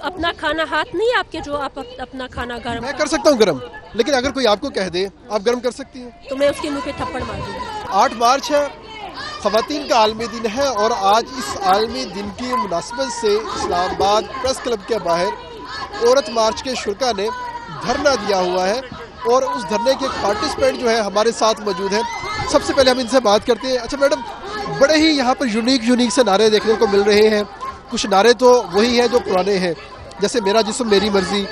اپنا کھانا ہاتھ نہیں آپ کے جو آپ اپنا کھانا گرم؟ میں کر سکتا ہوں گرم، لیکن اگر کوئی آپ کو کہہ دے آپ گرم کر سکتی ہیں تو میں اس کے منہ پہ تھپڑ مار دوں گی۔ 8 مارچ ہے، خواتین کا عالمی دن ہے، اور آج اس عالمی دن کی مناسبت سے اسلام آباد پریس کلب کے باہر عورت مارچ کے شرکا نے دھرنا دیا ہوا ہے، اور اس دھرنے کے ایک پارٹیسپینٹ جو ہے ہمارے ساتھ موجود ہیں۔ سب سے پہلے ہم ان سے بات کرتے ہیں۔ اچھا میڈم، بڑے ہی یہاں پر یونیک سے نعرے دیکھنے کو مل رہے ہیں۔ کچھ نعرے تو وہی ہیں جو پرانے ہیں، جیسے میرا جسم میری مرضی،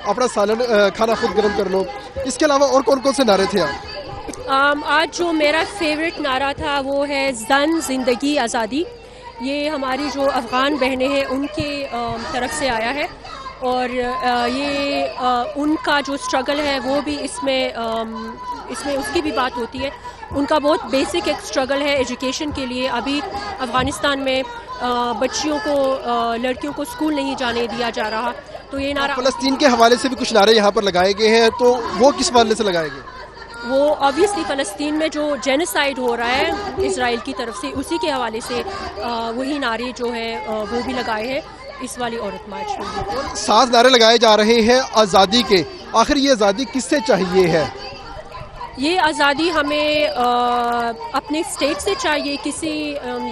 اپنا سالن کھانا خود گرم کر لو، اس کے علاوہ اور کون سے نعرے تھے آپ؟ آج جو میرا فیوریٹ نعرہ تھا وہ ہے زن زندگی آزادی۔ یہ ہماری جو افغان بہنیں ہیں ان کے طرف سے آیا ہے، اور یہ ان کا جو اسٹرگل ہے وہ بھی اس میں اس کی بھی بات ہوتی ہے۔ ان کا بہت بیسک ایک اسٹرگل ہے ایجوکیشن کے لیے۔ ابھی افغانستان میں بچیوں کو، لڑکیوں کو اسکول نہیں جانے دیا جا رہا، تو یہ نعرہ فلسطین کے حوالے سے بھی کچھ نعرے یہاں پر لگائے گئے ہیں، تو وہ کس حوالے سے لگائے گئے؟ وہ آبویسلی فلسطین میں جو جینوسائیڈ ہو رہا ہے اسرائیل کی طرف سے، اسی کے حوالے سے وہی نعرے جو ہے وہ بھی لگائے ہیں اس والی عورت مارچ میں۔ 7 نعرے لگائے جا رہے ہیں آزادی کے۔ آخر یہ آزادی کس سے چاہیے ہے؟ یہ آزادی ہمیں اپنے اسٹیٹ سے چاہیے۔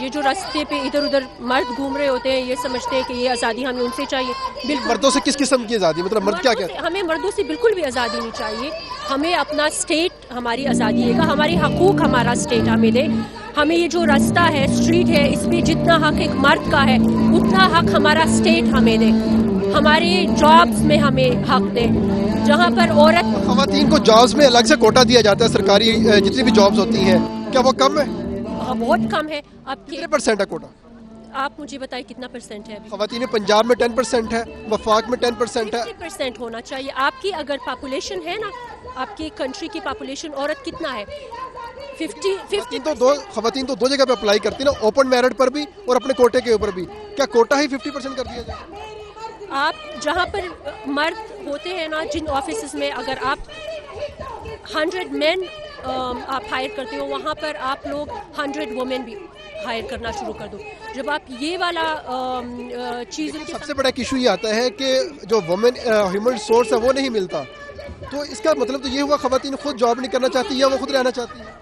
یہ جو راستے پہ ادھر ادھر مرد گھوم رہے ہوتے ہیں، یہ سمجھتے ہیں کہ یہ آزادی ہمیں ان سے چاہیے۔ بالکل مردوں سے کس قسم کی آزادی؟ مطلب مرد کیا کہتے ہیں؟ ہمیں مردوں سے بالکل بھی آزادی نہیں چاہیے۔ ہمیں اپنا اسٹیٹ ہماری آزادی دے گا، ہماری حقوق ہمارا اسٹیٹ ہمیں دے۔ ہمیں یہ جو راستہ ہے، اسٹریٹ ہے، اس پہ جتنا حق ایک مرد کا ہے اتنا حق ہمارا اسٹیٹ ہمیں دے۔ ہمارے جابس میں ہمیں حق دے، جہاں پر عورت خواتین کو جابس میں الگ سے کوٹا دیا جاتا ہے، سرکاری جتنی بھی جابس ہوتی ہیں، کیا وہ کم ہے؟ بہت کم ہے۔ کتنے پرسنٹ ہے کوٹا؟ آپ مجھے بتائیں کتنا پرسنٹ ہے ابھی؟ خواتین پنجاب میں 10% ہے، وفاق میں 10% ہے۔ 50% ہونا چاہیے۔ آپ کی اگر پاپولیشن ہے نا، آپ کی کنٹری کی پاپولیشن، عورت کتنا ہے؟ 50۔ خواتین تو 2 جگہ پہ اپلائی کرتی ہیں نا، اوپن میرٹ پر بھی اور اپنے کوٹے کے اوپر بھی۔ کیا کوٹا ہی 50% کر دیا جائے؟ آپ جہاں پر مرد ہوتے ہیں نا، جن آفیسز میں اگر آپ 100 مین آپ ہائر کرتے ہو، وہاں پر آپ لوگ 100 وومن بھی ہائر کرنا شروع کر دو۔ جب آپ یہ والا چیز، سب سے بڑا ایشو یہ آتا ہے کہ جو وومن ہیومن ریسورس ہے وہ نہیں ملتا، تو اس کا مطلب تو یہ ہوا خواتین خود جاب نہیں کرنا چاہتی یا وہ خود رہنا چاہتی ہیں۔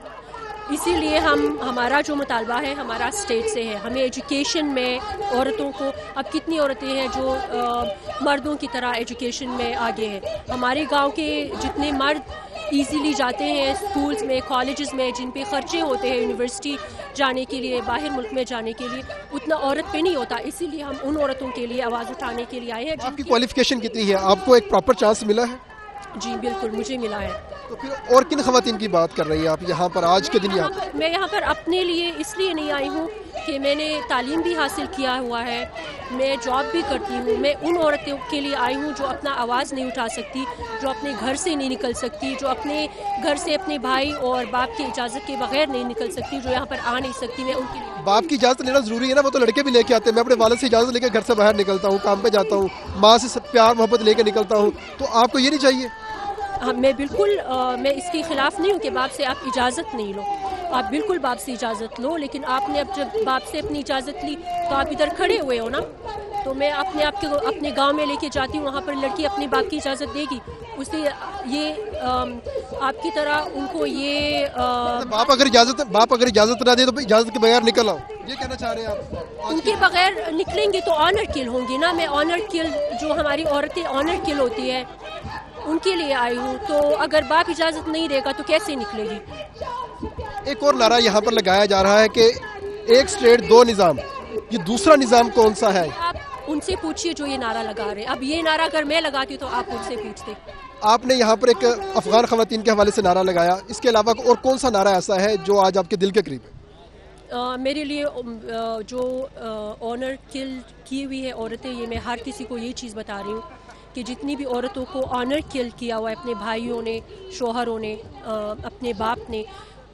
اسی لیے ہمارا جو مطالبہ ہے ہمارا اسٹیٹ سے ہے۔ ہمیں ایجوکیشن میں عورتوں کو، اب کتنی عورتیں ہیں جو مردوں کی طرح ایجوکیشن میں آگے ہیں؟ ہمارے گاؤں کے جتنے مرد ایزیلی جاتے ہیں اسکولز میں، کالجز میں، جن پہ خرچے ہوتے ہیں یونیورسٹی جانے کے لیے، باہر ملک میں جانے کے لیے، اتنا عورت پہ نہیں ہوتا۔ اسی لیے ہم ان عورتوں کے لیے آواز اٹھانے کے لیے آئے ہیں۔ آپ کی کوالیفیکیشن کتنی ہے؟ آپ کو ایک پراپر چانس ملا ہے؟ جی بالکل، مجھے ملا ہے۔ تو پھر اور کن خواتین کی بات کر رہی ہیں آپ یہاں پر آج کے دن؟ میں یہاں پر اپنے لیے اس لیے نہیں آئی ہوں کہ میں نے تعلیم بھی حاصل کیا ہوا ہے، میں جاب بھی کرتی ہوں۔ میں ان عورتوں کے لیے آئی ہوں جو اپنا آواز نہیں اٹھا سکتی، جو اپنے گھر سے نہیں نکل سکتی، جو اپنے گھر سے اپنے بھائی اور باپ کی اجازت کے بغیر نہیں نکل سکتی، جو یہاں پر آ نہیں سکتی۔ میں ان کے لیے باپ کی اجازت لینا ضروری ہے نا، وہ تو لڑکے بھی لے کے آتے ہیں۔ میں اپنے والد سے اجازت لے کے گھر سے باہر نکلتا ہوں، کام پہ جاتا ہوں، ماں سے پیار محبت لے کے نکلتا ہوں، تو آپ کو یہ نہیں چاہیے؟ میں بالکل میں اس کے خلاف نہیں ہوں کہ باپ سے آپ اجازت نہیں لو۔ آپ بالکل باپ سے اجازت لو، لیکن آپ نے اب جب باپ سے اپنی اجازت لی تو آپ ادھر کھڑے ہوئے ہو نا، تو میں اپنے آپ کو اپنے گاؤں میں لے کے جاتی ہوں، وہاں پر لڑکی اپنے باپ کی اجازت دے گی، اس سے یہ آپ کی طرح ان کو یہ باپ اگر اجازت نہ دے تو اجازت کے بغیر نکل آؤ، یہ کہنا چاہ رہے ہیں آپ؟ ان کے بغیر نکلیں گے تو آنر کل ہوں گی نا۔ میں آنر کل، جو ہماری عورتیں آنر کل ہوتی ہے، ان کے لیے آئی ہوں۔ تو اگر باپ اجازت نہیں دے گا تو کیسے نکلے گی؟ ایک اور نعرہ یہاں پر لگایا جا رہا ہے کہ ایک اسٹیٹ 2 نظام، یہ دوسرا نظام کون سا ہے؟ آپ ان سے پوچھیے جو یہ نعرہ لگا رہے ہیں۔ اب یہ نعرہ اگر میں لگاتی تو آپ ان سے پوچھتے۔ آپ نے یہاں پر ایک افغان خواتین کے حوالے سے نعرہ لگایا، اس کے علاوہ اور کون سا نعرہ ایسا ہے جو آج آپ کے دل کے قریب ہے؟ میرے لیے جو آنر کل کی ہوئی ہے عورتیں، یہ میں ہر کسی کو یہ چیز بتا رہی ہوں کہ جتنی بھی عورتوں کو آنر کل کیا ہوا ہے اپنے بھائیوں نے، شوہروں نے، اپنے باپ نے،